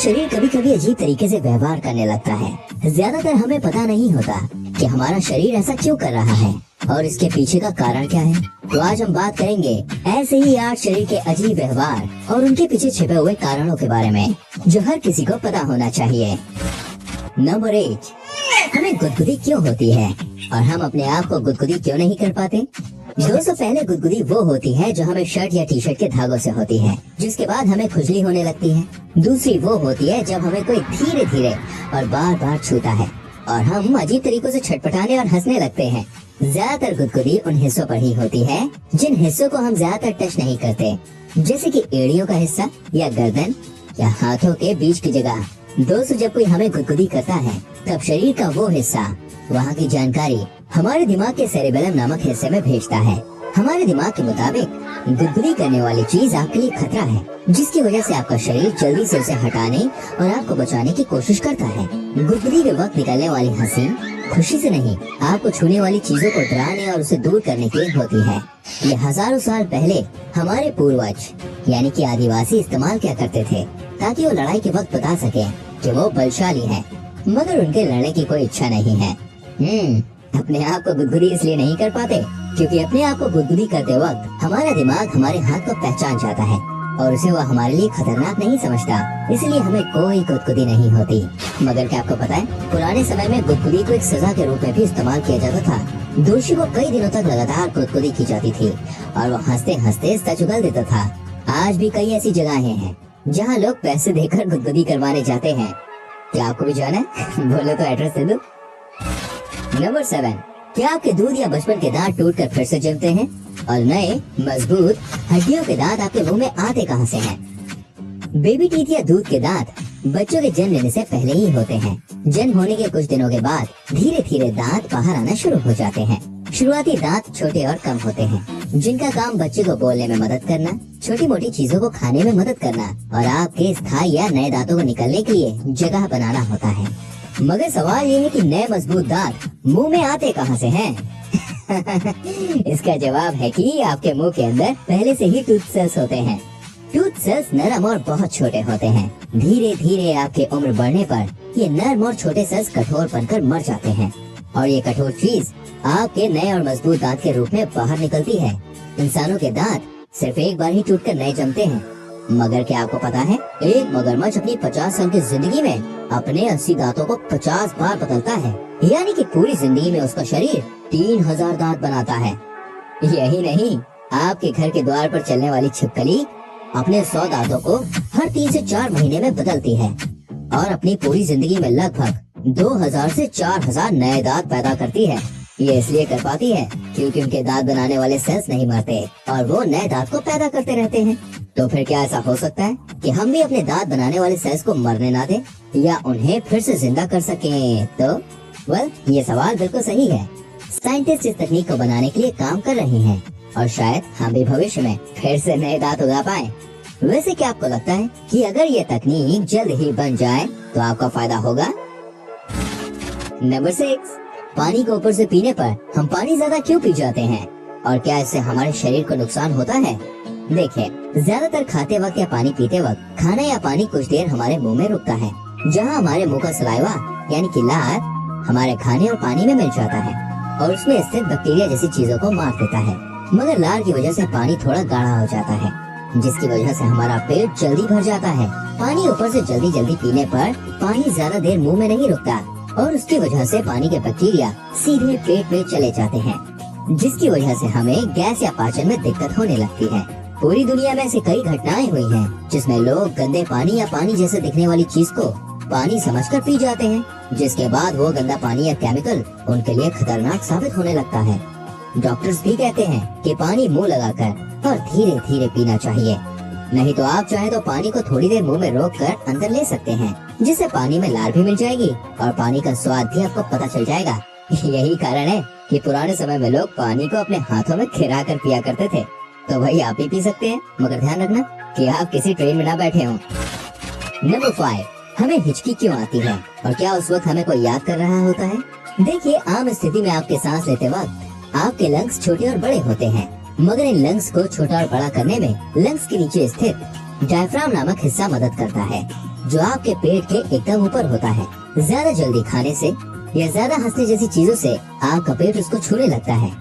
शरीर कभी कभी अजीब तरीके से व्यवहार करने लगता है। ज्यादातर हमें पता नहीं होता कि हमारा शरीर ऐसा क्यों कर रहा है और इसके पीछे का कारण क्या है। तो आज हम बात करेंगे ऐसे ही 8 शरीर के अजीब व्यवहार और उनके पीछे छिपे हुए कारणों के बारे में, जो हर किसी को पता होना चाहिए। नंबर 8, हमें गुदगुदी क्यों होती है और हम अपने आप को गुदगुदी क्यों नहीं कर पाते। दोस्तों, पहले गुदगुदी वो होती है जो हमें शर्ट या टी शर्ट के धागों से होती है, जिसके बाद हमें खुजली होने लगती है। दूसरी वो होती है जब हमें कोई धीरे धीरे और बार बार छूता है और हम अजीब तरीकों से छटपटाने और हंसने लगते हैं। ज्यादातर गुदगुदी उन हिस्सों पर ही होती है जिन हिस्सों को हम ज्यादातर टच नहीं करते, जैसे कि एड़ियों का हिस्सा या गर्दन या हाथों के बीच की जगह। दोस्तों, जब कोई हमें गुदगुदी करता है तब शरीर का वो हिस्सा वहाँ की जानकारी हमारे दिमाग के सेरेबेलम नामक हिस्से में भेजता है। हमारे दिमाग के मुताबिक गुदगुदी करने वाली चीज आपके लिए खतरा है, जिसकी वजह से आपका शरीर जल्दी से उसे हटाने और आपको बचाने की कोशिश करता है। गुदगुदी के वक्त निकलने वाली हंसी खुशी से नहीं, आपको छूने वाली चीजों को डराने और उसे दूर करने के लिए होती है। ये हजारों साल पहले हमारे पूर्वज यानी कि आदिवासी इस्तेमाल क्या करते थे ताकि वो लड़ाई के वक्त बता सके कि वो बलशाली है, मगर उनके लड़ने की कोई इच्छा नहीं है। अपने आप को गुदगुदी इसलिए नहीं कर पाते क्योंकि अपने आप को गुदगुदी करते वक्त हमारा दिमाग हमारे हाथ को पहचान जाता है और उसे वो हमारे लिए खतरनाक नहीं समझता, इसलिए हमें कोई गुदगुदी नहीं होती। मगर क्या आपको पता है, पुराने समय में गुदगुदी को एक सजा के रूप में भी इस्तेमाल किया जाता था। दोषी को कई दिनों तक लगातार गुदगुदी की जाती थी और वो हंसते हंसते सच उगल देता था। आज भी कई ऐसी जगहें हैं जहाँ लोग पैसे देकर गुदगुदी करवाने जाते हैं। क्या आपको भी जाना है? बोलो तो एड्रेस दे दो। नंबर 7, क्या आपके दूध या बचपन के दांत टूटकर फिर से जमते हैं और नए मजबूत हड्डियों के दांत आपके मुंह में आते कहां से हैं? बेबी टीथ या दूध के दांत बच्चों के जन्म लेने से पहले ही होते हैं। जन्म होने के कुछ दिनों के बाद धीरे धीरे दांत बाहर आना शुरू हो जाते हैं। शुरुआती दांत छोटे और कम होते हैं, जिनका काम बच्चे को बोलने में मदद करना, छोटी मोटी चीजों को खाने में मदद करना और आपके स्थायी या नए दांतों को निकलने के लिए जगह बनाना होता है। मगर सवाल ये है कि नए मजबूत दांत मुंह में आते कहां से हैं? इसका जवाब है कि आपके मुंह के अंदर पहले से ही टूथ सेल्स होते हैं। टूथ सेल्स नरम और बहुत छोटे होते हैं। धीरे धीरे आपके उम्र बढ़ने पर ये नरम और छोटे सेल्स कठोर बनकर मर जाते हैं और ये कठोर चीज आपके नए और मजबूत दांत के रूप में बाहर निकलती है। इंसानों के दांत सिर्फ एक बार ही टूटकर नए जमते हैं, मगर क्या आपको पता है, एक मगरमच्छ अपनी 50 साल की जिंदगी में अपने 80 दांतों को 50 बार बदलता है, यानी कि पूरी जिंदगी में उसका शरीर 3000 दांत बनाता है। यही नहीं, आपके घर के द्वार पर चलने वाली छिपकली अपने 100 दांतों को हर 3 से 4 महीने में बदलती है और अपनी पूरी जिंदगी में लगभग 2000 से 4000 नए दांत पैदा करती है। ये इसलिए कर पाती है क्योंकि उनके दांत बनाने वाले सेल्स नहीं मरते और वो नए दांत को पैदा करते रहते हैं। तो फिर क्या ऐसा हो सकता है कि हम भी अपने दांत बनाने वाले सेल्स को मरने ना दें या उन्हें फिर से जिंदा कर सकें? तो ये सवाल बिल्कुल सही है। साइंटिस्ट इस तकनीक को बनाने के लिए काम कर रहे हैं और शायद हम भी भविष्य में फिर से नए दांत उगा पाए। वैसे क्या आपको लगता है कि अगर ये तकनीक जल्द ही बन जाए तो आपका फायदा होगा? नंबर 6, पानी को ऊपर से पीने पर हम पानी ज्यादा क्यों पी जाते हैं और क्या इससे हमारे शरीर को नुकसान होता है? देखिए, ज्यादातर खाते वक्त या पानी पीते वक्त खाना या पानी कुछ देर हमारे मुंह में रुकता है, जहां हमारे मुंह का सलाइवा यानी कि लार हमारे खाने और पानी में मिल जाता है और उसमें स्थित बैक्टीरिया जैसी चीजों को मार देता है। मगर लार की वजह से पानी थोड़ा गाढ़ा हो जाता है, जिसकी वजह से हमारा पेट जल्दी भर जाता है। पानी ऊपर से जल्दी जल्दी पीने पर पानी ज्यादा देर मुंह में नहीं रुकता और उसकी वजह से पानी के बैक्टीरिया सीधे पेट में चले जाते हैं, जिसकी वजह से हमें गैस या पाचन में दिक्कत होने लगती है। पूरी दुनिया में ऐसी कई घटनाएं हुई हैं जिसमें लोग गंदे पानी या पानी जैसे दिखने वाली चीज को पानी समझकर पी जाते हैं, जिसके बाद वो गंदा पानी या केमिकल उनके लिए खतरनाक साबित होने लगता है। डॉक्टर्स भी कहते हैं कि पानी मुंह लगाकर और धीरे धीरे पीना चाहिए, नहीं तो आप चाहे तो पानी को थोड़ी देर मुंह में रोककर अंदर ले सकते हैं, जिससे पानी में लार भी मिल जाएगी और पानी का स्वाद भी आपको पता चल जाएगा। यही कारण है कि पुराने समय में लोग पानी को अपने हाथों में खिरा कर पिया करते थे। तो भाई आप भी पी सकते हैं, मगर ध्यान रखना कि आप किसी ट्रेन में ना बैठे हों। नंबर 5, हमें हिचकी क्यों आती है और क्या उस वक्त हमें कोई याद कर रहा होता है? देखिए, आम स्थिति में आपके सांस लेते वक्त आपके लंग्स छोटे और बड़े होते हैं, मगर इन लंग्स को छोटा और बड़ा करने में लंग्स के नीचे स्थित डायफ्राम नामक हिस्सा मदद करता है। जो आपके पेट के एकदम ऊपर होता है। ज्यादा जल्दी खाने से या ज्यादा हंसने जैसी चीजों से आपका पेट उसको छूने लगता है,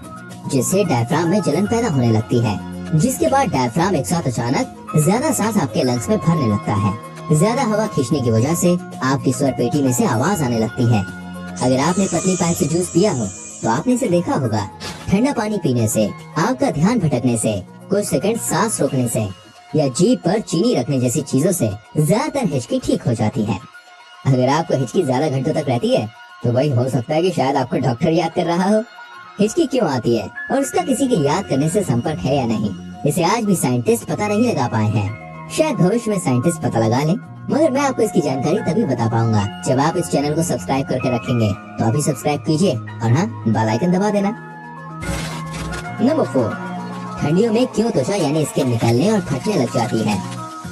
जिससे डायफ्राम में जलन पैदा होने लगती है, जिसके बाद डायफ्राम एक साथ अचानक ज्यादा सांस आपके लंग्स में भरने लगता है। ज्यादा हवा खींचने की वजह से आपकी स्वर पेटी में से आवाज आने लगती है। अगर आपने पतली पाइप से जूस पिया हो तो आपने इसे देखा होगा। ठंडा पानी पीने से, आपका ध्यान भटकने से, कुछ सेकंड सांस रोकने से या जीभ पर चीनी रखने जैसी चीजों से ज्यादातर हिचकी ठीक हो जाती है। अगर आपको हिचकी ज्यादा घंटों तक रहती है तो वही हो सकता है कि शायद आपको डॉक्टर याद कर रहा हो। हिचकी क्यों आती है और उसका किसी के याद करने से संपर्क है या नहीं, इसे आज भी साइंटिस्ट पता नहीं लगा पाए हैं। शायद भविष्य में साइंटिस्ट पता लगा ले, मगर मैं आपको इसकी जानकारी तभी बता पाऊंगा जब आप इस चैनल को सब्सक्राइब करके रखेंगे। तो अभी सब्सक्राइब कीजिए और हाँ, बेल आइकन दबा देना। नंबर 4, ठंडियों में क्यों त्वचा यानी स्किन निकलने और फटने लग जाती है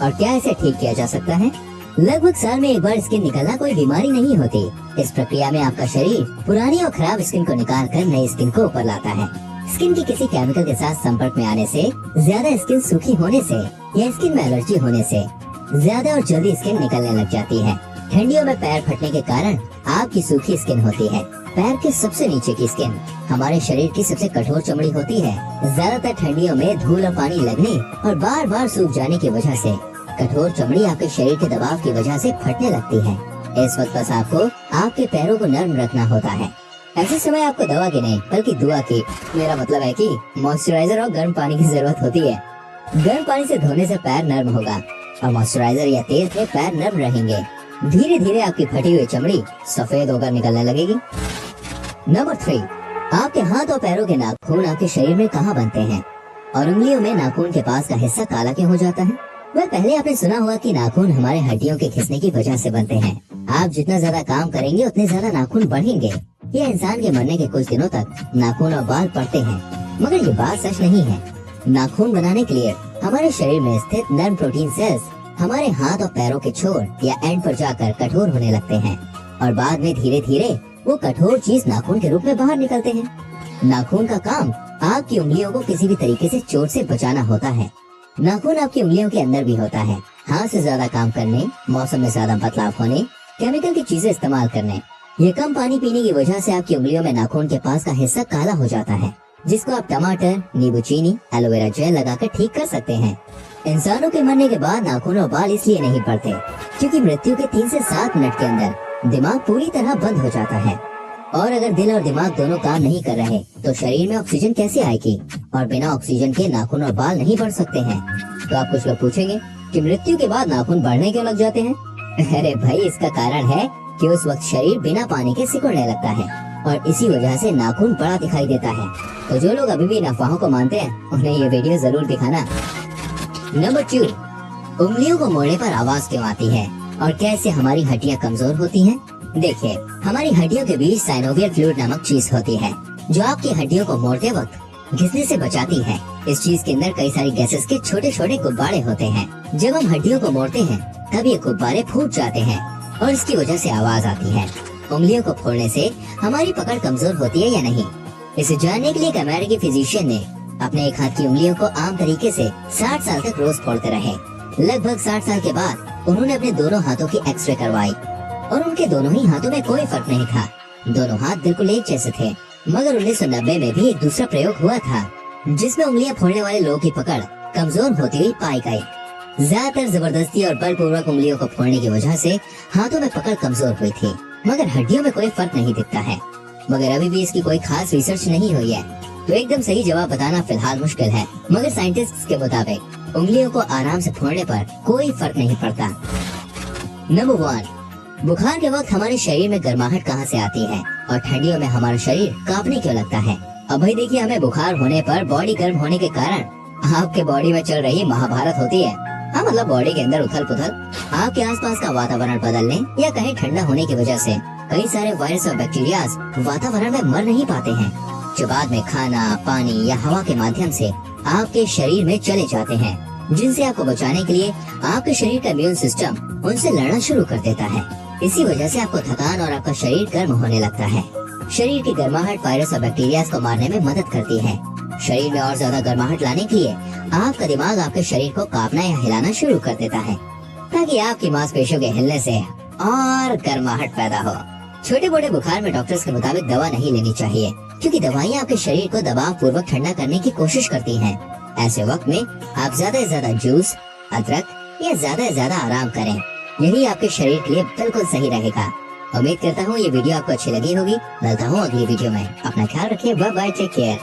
और क्या इसे ठीक किया जा सकता है। लगभग साल में एक बार स्किन निकलना कोई बीमारी नहीं होती। इस प्रक्रिया में आपका शरीर पुरानी और खराब स्किन को निकाल कर नई स्किन को ऊपर लाता है। स्किन की किसी केमिकल के साथ संपर्क में आने से, ज्यादा स्किन सूखी होने से या स्किन में एलर्जी होने से ज्यादा और जल्दी स्किन निकलने लग जाती है। ठंडियों में पैर फटने के कारण आपकी सूखी स्किन होती है। पैर के सबसे नीचे की स्किन हमारे शरीर की सबसे कठोर चमड़ी होती है। ज्यादातर ठंडियों में धूल और पानी लगने और बार बार सूख जाने की वजह से कठोर चमड़ी आपके शरीर के दबाव की वजह से फटने लगती है। इस वक्त बस आपको आपके पैरों को नर्म रखना होता है। ऐसे समय आपको दवा की नहीं बल्कि दुआ की, मेरा मतलब है कि मॉइस्चराइजर और गर्म पानी की जरूरत होती है। गर्म पानी से धोने से पैर नर्म होगा और मॉइस्चराइजर या तेल से पैर नर्म रहेंगे। धीरे धीरे आपकी फटी हुई चमड़ी सफेद होकर निकलने लगेगी। नंबर 3, आपके हाथ और पैरों के नाखून आपके शरीर में कहाँ बनते हैं और उंगलियों में नाखून के पास का हिस्सा काला क्यों हो जाता है। वह पहले आपने सुना होगा कि नाखून हमारे हड्डियों के खिसने की वजह से बनते हैं। आप जितना ज्यादा काम करेंगे उतने ज्यादा नाखून बढ़ेंगे। यह इंसान के मरने के कुछ दिनों तक नाखून और बाल पड़ते हैं, मगर ये बात सच नहीं है। नाखून बनाने के लिए हमारे शरीर में स्थित नर्म प्रोटीन सेल्स हमारे हाथ और पैरों के छोर या एंड पर जाकर कठोर होने लगते हैं और बाद में धीरे धीरे वो कठोर चीज नाखून के रूप में बाहर निकलते हैं। नाखून का काम आपकी उंगलियों को किसी भी तरीके से चोट से बचाना होता है। नाखून आपकी उंगलियों के अंदर भी होता है। हाथ से ज्यादा काम करने, मौसम में ज्यादा बदलाव होने, केमिकल की चीजें इस्तेमाल करने, ये कम पानी पीने की वजह से आपकी उंगलियों में नाखून के पास का हिस्सा काला हो जाता है, जिसको आप टमाटर, नींबू चीनी, एलोवेरा जेल लगाकर ठीक कर सकते हैं। इंसानों के मरने के बाद नाखून और बाल इसलिए नहीं पड़ते क्योंकि मृत्यु के 3 से 7 मिनट के अंदर दिमाग पूरी तरह बंद हो जाता है और अगर दिल और दिमाग दोनों काम नहीं कर रहे तो शरीर में ऑक्सीजन कैसे आएगी और बिना ऑक्सीजन के नाखून और बाल नहीं बढ़ सकते हैं। तो आप कुछ लोग पूछेंगे कि मृत्यु के बाद नाखून बढ़ने क्यों लग जाते हैं। अरे भाई, इसका कारण है कि उस वक्त शरीर बिना पानी के सिकुड़ने लगता है और इसी वजह से नाखून बड़ा दिखाई देता है। तो जो लोग अभी भी अफवाहों को मानते हैं उन्हें ये वीडियो जरूर दिखाना। नंबर 2, उंगलियों को मोड़ने पर आवाज क्यों आती है और कैसे हमारी हड्डियां कमजोर होती हैं। देखिए, हमारी हड्डियों के बीच साइनोवियल फ्लूइड नामक चीज होती है जो आपकी हड्डियों को मोड़ते वक्त घिसने से बचाती है। इस चीज के अंदर कई सारी गैसेस के छोटे छोटे गुब्बारे होते हैं। जब हम हड्डियों को मोड़ते हैं तब ये गुब्बारे फूट जाते हैं और इसकी वजह से आवाज आती है। उंगलियों को फोड़ने से हमारी पकड़ कमजोर होती है या नहीं, इसे जानने के लिए एक अमेरिकी फिजिशियन ने अपने एक हाथ की उंगलियों को आम तरीके से 60 साल तक रोज फोड़ते रहे। लगभग 60 साल के बाद उन्होंने अपने दोनों हाथों की एक्सरे करवाई और उनके दोनों ही हाथों में कोई फर्क नहीं था। दोनों हाथ बिल्कुल एक जैसे थे। मगर 1990 में भी एक दूसरा प्रयोग हुआ था जिसमें उंगलियां फोड़ने वाले लोगों की पकड़ कमजोर होती हुई पाई गई। ज्यादातर जबरदस्ती और बलपूर्वक उंगलियों को फोड़ने की वजह से हाथों में पकड़ कमजोर हुई थी, मगर हड्डियों में कोई फर्क नहीं दिखता है। मगर अभी भी इसकी कोई खास रिसर्च नहीं हुई है, तो एकदम सही जवाब बताना फिलहाल मुश्किल है। मगर साइंटिस्ट्स के मुताबिक उंगलियों को आराम से फोड़ने पर कोई फर्क नहीं पड़ता। नंबर 1, बुखार के वक्त हमारे शरीर में गर्माहट कहाँ से आती है और ठंडियों में हमारा शरीर कांपने क्यों लगता है। अब भाई देखिए, हमें बुखार होने पर बॉडी गर्म होने के कारण आपके बॉडी में चल रही महाभारत होती है। हाँ, मतलब बॉडी के अंदर उथल पुथल, आपके आसपास का वातावरण बदलने या कहीं ठंडा होने की वजह से कई सारे वायरस और बैक्टीरिया वातावरण में मर नहीं पाते हैं, जो बाद में खाना, पानी या हवा के माध्यम से आपके शरीर में चले जाते हैं, जिनसे आपको बचाने के लिए आपके शरीर का इम्यून सिस्टम उनसे लड़ना शुरू कर देता है। इसी वजह से आपको थकान और आपका शरीर गर्म होने लगता है। शरीर की गर्माहट वायरस और बैक्टीरिया को मारने में मदद करती है। शरीर में और ज्यादा गर्माहट लाने के लिए आपका दिमाग आपके शरीर को कांपना या हिलाना शुरू कर देता है। ताकि आपकी मांसपेशियों के हिलने से और गर्माहट पैदा हो। छोटे मोटे बुखार में डॉक्टर्स के मुताबिक दवा नहीं लेनी चाहिए, क्योंकि दवाइयाँ आपके शरीर को दबाव पूर्वक ठंडा करने की कोशिश करती हैं। ऐसे वक्त में आप ज्यादा से ज्यादा जूस, अदरक या ज्यादा से ज्यादा आराम करें। यही आपके शरीर के लिए बिल्कुल सही रहेगा। उम्मीद करता हूँ ये वीडियो आपको अच्छी लगी होगी। मिलता हूँ अगली वीडियो में। अपना ख्याल रखिए। Bye bye, take care.